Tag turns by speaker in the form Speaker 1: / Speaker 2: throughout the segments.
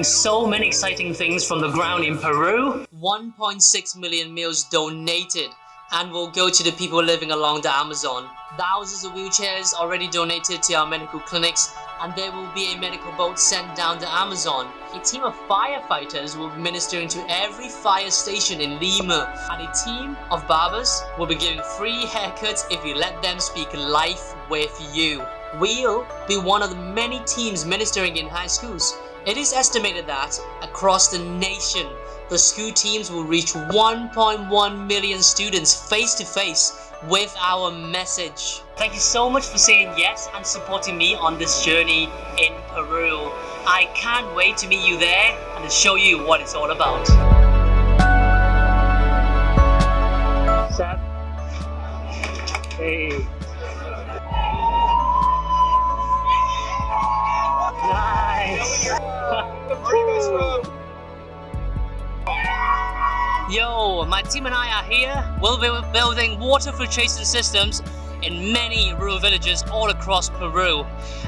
Speaker 1: doing so many exciting things from the ground in Peru. 1.6 million meals donated and will go to the people living along the Amazon. Thousands of wheelchairs already donated to our medical clinics, and there will be a medical boat sent down the Amazon. A team of firefighters will be ministering to every fire station in Lima, and a team of barbers will be giving free haircuts if you let them speak life with you. We'll be one of the many teams ministering in high schools. It is estimated that across the nation, the school teams will reach 1.1 million students face to face with our message. Thank you so much for saying yes and supporting me on this journey in Peru. I can't wait to meet you there and to show you what it's all about. Seb. Hey. Nice.
Speaker 2: Where are you guys from?
Speaker 1: Yo, my team and I are here. We'll be building water filtration systems in many rural villages all across Peru.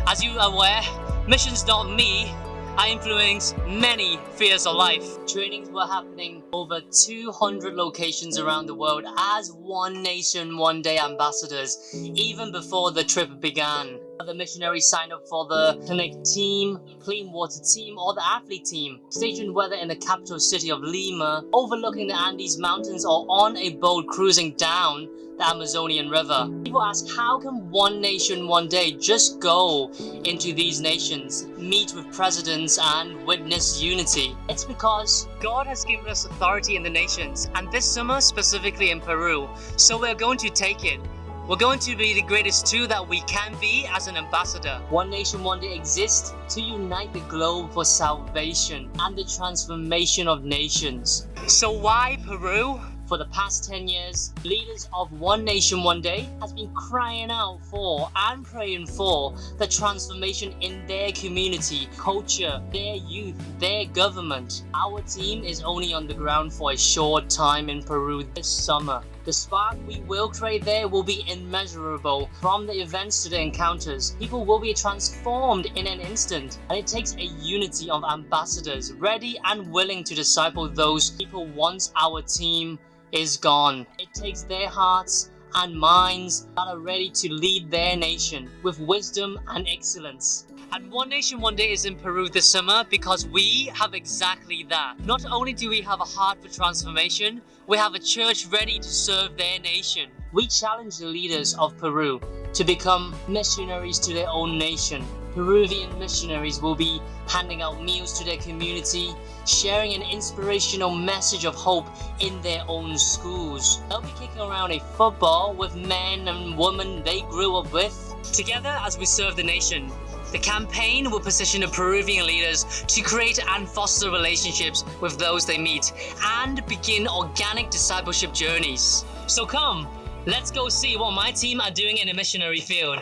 Speaker 1: As you are aware, missions.me are influencing many spheres of life. Trainings were happening over 200 locations around the world as One Nation, One Day ambassadors, even before the trip began. The missionaries signed up for the clinic team, clean water team, or the athlete team, stationed whether in the capital city of Lima, overlooking the Andes Mountains, or on a boat cruising down the Amazonian River. People ask, how can One Nation, One Day just go into these nations, meet with presidents, and witness unity? It's because God has given us authority in the nations, and this summer specifically in Peru, so we're going to take it. We're going to be the greatest tool that we can be as an ambassador. One Nation, One Day exists to unite the globe for salvation and the transformation of nations. So why Peru? For the past 10 years, leaders of One Nation, One Day has been crying out for and praying for the transformation in their community, culture, their youth, their government. Our team is only on the ground for a short time in Peru this summer. The spark we will create there will be immeasurable. From the events to the encounters, people will be transformed in an instant. And it takes a unity of ambassadors ready and willing to disciple those people once our team is gone. It takes their hearts and minds that are ready to lead their nation with wisdom and excellence. And One Nation, One Day is in Peru this summer because we have exactly that. Not only do we have a heart for transformation, we have a church ready to serve their nation. We challenge the leaders of Peru to become missionaries to their own nation. Peruvian missionaries will be handing out meals to their community, sharing an inspirational message of hope in their own schools. They'll be kicking around a football with men and women they grew up with. Together as we serve the nation, the campaign will position the Peruvian leaders to create and foster relationships with those they meet and begin organic discipleship journeys. So come, let's go see what my team are doing in the missionary field.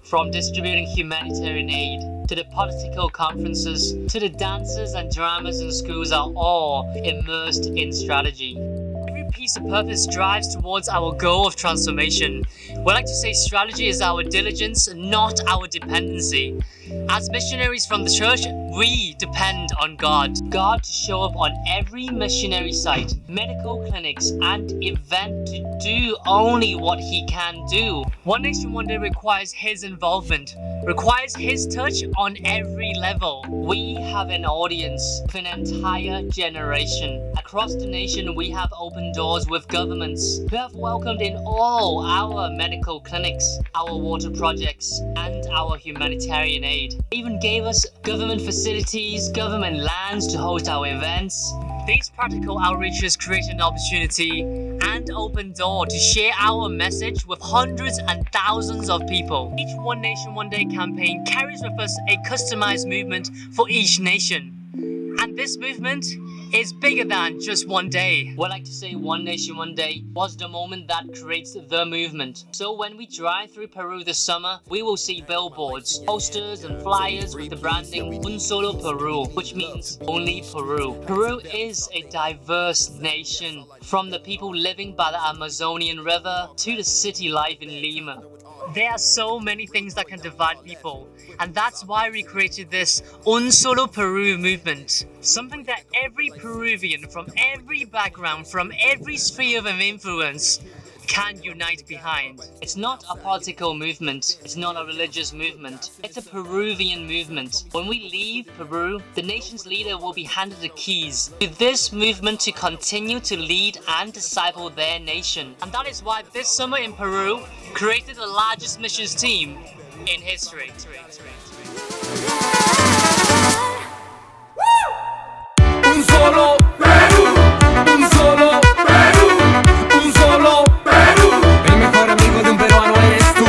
Speaker 1: From distributing humanitarian aid, to the political conferences, to the dances and dramas in schools are all immersed in strategy. Every piece of purpose drives towards our goal of transformation. We like to say strategy is our diligence, not our dependency. As missionaries from the church, we depend on God. God to show up on every missionary site, medical clinics, and event to do only what He can do. One Nation, One Day requires His involvement, requires His touch on every level. We have an audience of an entire generation. Across the nation, we have opened doors with governments who have welcomed in all our medical clinics, our water projects, and our humanitarian aid. They even gave us government facilities, government lands to host our events. These practical outreaches create an opportunity and open door to share our message with hundreds and thousands of people. Each One Nation, One Day campaign carries with us a customized movement for each nation. And this movement is bigger than just one day. We like to say one nation, one day was the moment that creates the movement. So when we drive through Peru this summer, we will see billboards, posters and flyers with the branding Un Solo Peru, which means only Peru. Peru is a diverse nation, from the people living by the Amazonian River to the city life in Lima. There are so many things that can divide people, and that's why we created this Un Solo Peru movement. Something that every Peruvian from every background, from every sphere of influence can unite behind. It's not a political movement, it's not a religious movement, it's a Peruvian movement. When we leave Peru, the nation's leader will be handed the keys to this movement to continue to lead and disciple their nation. And that is why this summer in Peru created the largest missions team in history.
Speaker 3: Un solo Perú, un solo Perú, un solo Perú. El mejor amigo de un peruano eres tú.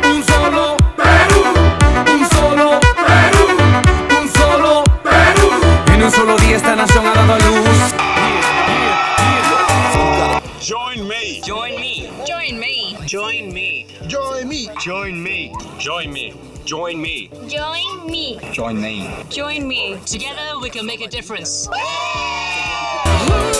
Speaker 3: Un solo Perú, un solo Perú, un solo Perú. En un solo día esta nación ha dado a luz.
Speaker 2: Join me.
Speaker 4: Join me.
Speaker 5: Join me.
Speaker 4: Join me.
Speaker 2: Join me.
Speaker 4: Join me. Join me. Join me.
Speaker 5: Join me.
Speaker 3: Join me.
Speaker 5: Join me.
Speaker 1: Together we can make a difference.
Speaker 5: Woo!